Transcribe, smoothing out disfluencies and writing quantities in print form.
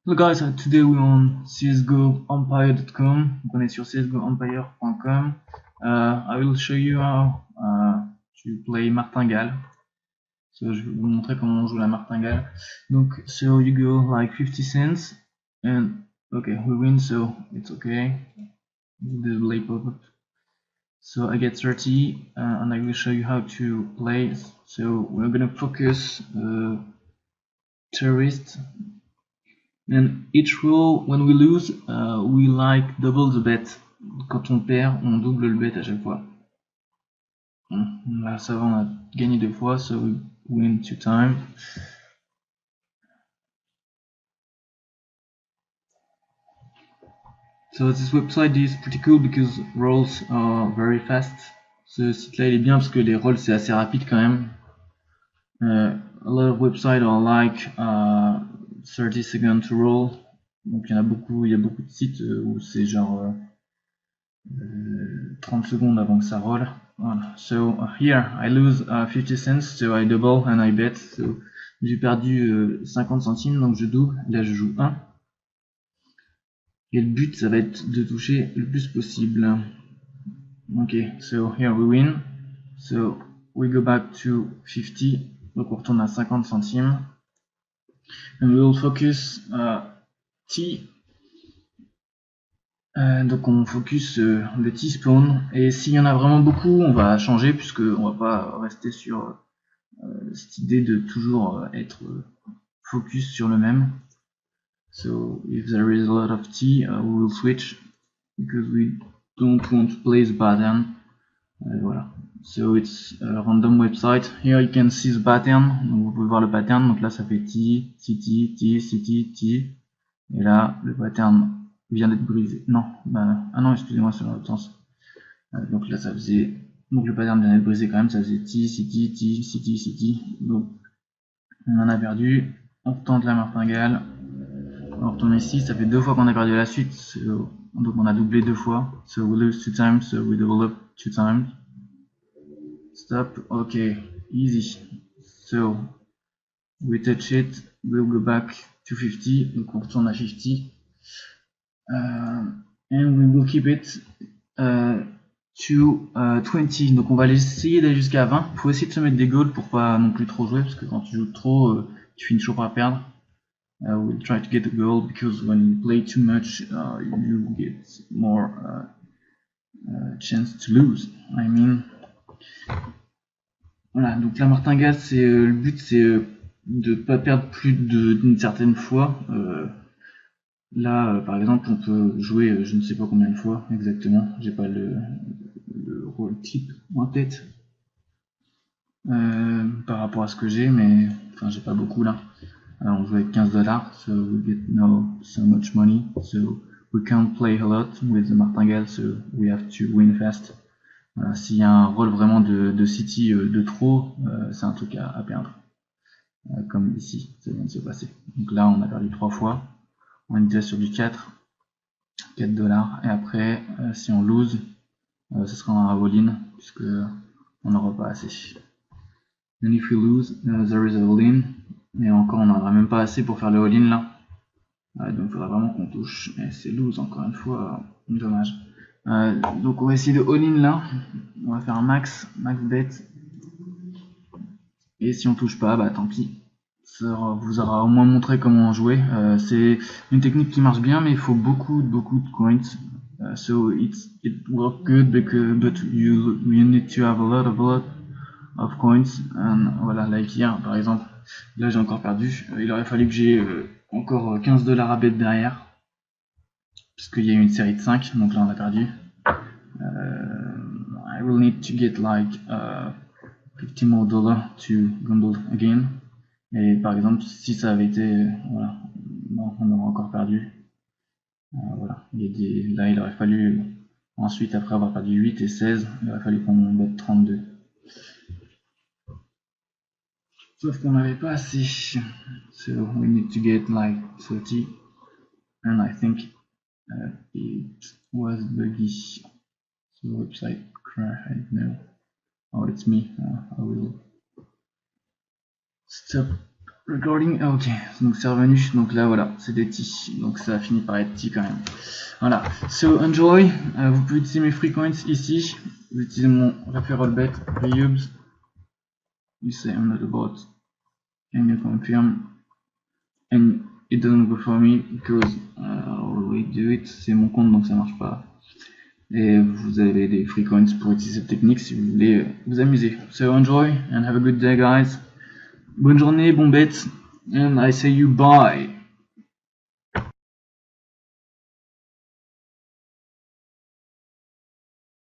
Hello guys, today we're on csgoempire.com. On est sur csgoempire.com. I will show you how to play martingale. So, je vais vous montrer comment on joue la martingale. Donc, so you go like 50 cents and okay, we win, so it's okay. The delay pop-up. So I get 30 and I will show you how to play. So we're gonna focus tourist. And each roll, when we lose, we like double the bet. Quand on perd, on double le bet à chaque fois. Là, ça va, on a gagné 2 fois, so we win 2 times. So this website is pretty cool because rolls are very fast. Ce site-là, il est bien parce que les rolls, c'est assez rapide quand même. A lot of websites are like 30 seconds to roll. Donc il y a beaucoup de sites où c'est genre 30 secondes avant que ça roule. Voilà. So here I lose 50 cents, so I double and I bet. So j'ai perdu 50 centimes, donc je double. Là je joue 1. Et le but ça va être de toucher le plus possible. Ok, so here we win. So we go back to 50. Donc on retourne à 50 centimes. And we will focus T. Donc on focus le T-spawn, et s'il y en a vraiment beaucoup, on va changer puisque on va pas rester sur cette idée de toujours être focus sur le même. So if there is a lot of T, we will switch because we don't want to play the pattern. Voilà. So it's a random website. Here you can see the pattern. Donc vous pouvez voir le pattern. Donc là ça fait T, T, T, T, T, T. Et là le pattern vient d'être brisé. Non, ah non, excusez-moi, c'est dans l'autre sens. Donc là ça faisait, donc le pattern vient d'être brisé quand même, ça faisait T, T, T, T, T. Donc on en a perdu. On retente la martingale. On retourne ici, ça fait 2 fois qu'on a perdu la suite. So, donc on a doublé 2 fois. So we lose 2 times, so we double up 2 times. Stop, ok, easy. So we touch it, we'll go back to 50. Donc on retourne à 50. And we will keep it to 20. Donc on va essayer d'aller jusqu'à 20. Il faut essayer de se mettre des goals pour pas non plus trop jouer, parce que quand tu joues trop, tu finis toujours par perdre. We'll try to get a goal because when you play too much, you get more chance to lose. I mean, voilà. Donc la martingale, c'est le but, c'est de pas perdre plus d'une certaine fois. Là, par exemple, on peut jouer je ne sais pas combien de fois exactement. J'ai pas le rôle type en tête par rapport à ce que j'ai, mais enfin j'ai pas beaucoup là. Alors, on joue avec 15 $, so we get now so much money, so we can't play a lot with the martingale, so we have to win fast. Voilà, s'il y a un rôle vraiment de city de trop, c'est un truc à perdre. Comme ici, ça vient de se passer. Donc là, on a perdu 3 fois. On est déjà sur du 4 $, et après, si on lose, ce sera un all-in, puisque on n'aura pas assez. And if we lose, there is a all-in. Et encore, on n'aura même pas assez pour faire le all-in là. Donc il faudra vraiment qu'on touche. Et c'est lose encore une fois, dommage. Donc on va essayer de all-in là. On va faire un max bet. Et si on touche pas, bah tant pis. Ça vous aura au moins montré comment jouer. C'est une technique qui marche bien, mais il faut beaucoup de coins. So it works good, but you need to have a lot of coins. And voilà, like here par exemple. Là j'ai encore perdu. Il aurait fallu que j'ai encore 15 $ à bet derrière. Parce qu'il y a eu une série de 5, donc là on a perdu. I will need to get like $50 more to gamble again. Et par exemple, si ça avait été, voilà, non, on aurait encore perdu. Voilà, là il aurait fallu, ensuite après avoir perdu 8 et 16, il aurait fallu qu'on mette 32. Sauf qu'on n'avait pas assez. So we need to get like 30. And I think it was buggy. So website crash, I don't know. Oh, it's me. I will stop Recording, ah, ok, donc c'est revenu, donc là voilà, c'est des T, donc ça a fini par être T quand même. Voilà, so enjoy, vous pouvez utiliser mes free coins ici, vous utilisez mon referral bet, reubs, you say I'm not a bot, and you confirm, and it doesn't go for me because I always do it, c'est mon compte donc ça marche pas. Et vous avez des free coins pour utiliser cette technique si vous voulez vous amuser. So enjoy and have a good day guys. Bonne journée, bon bet, and I say you bye.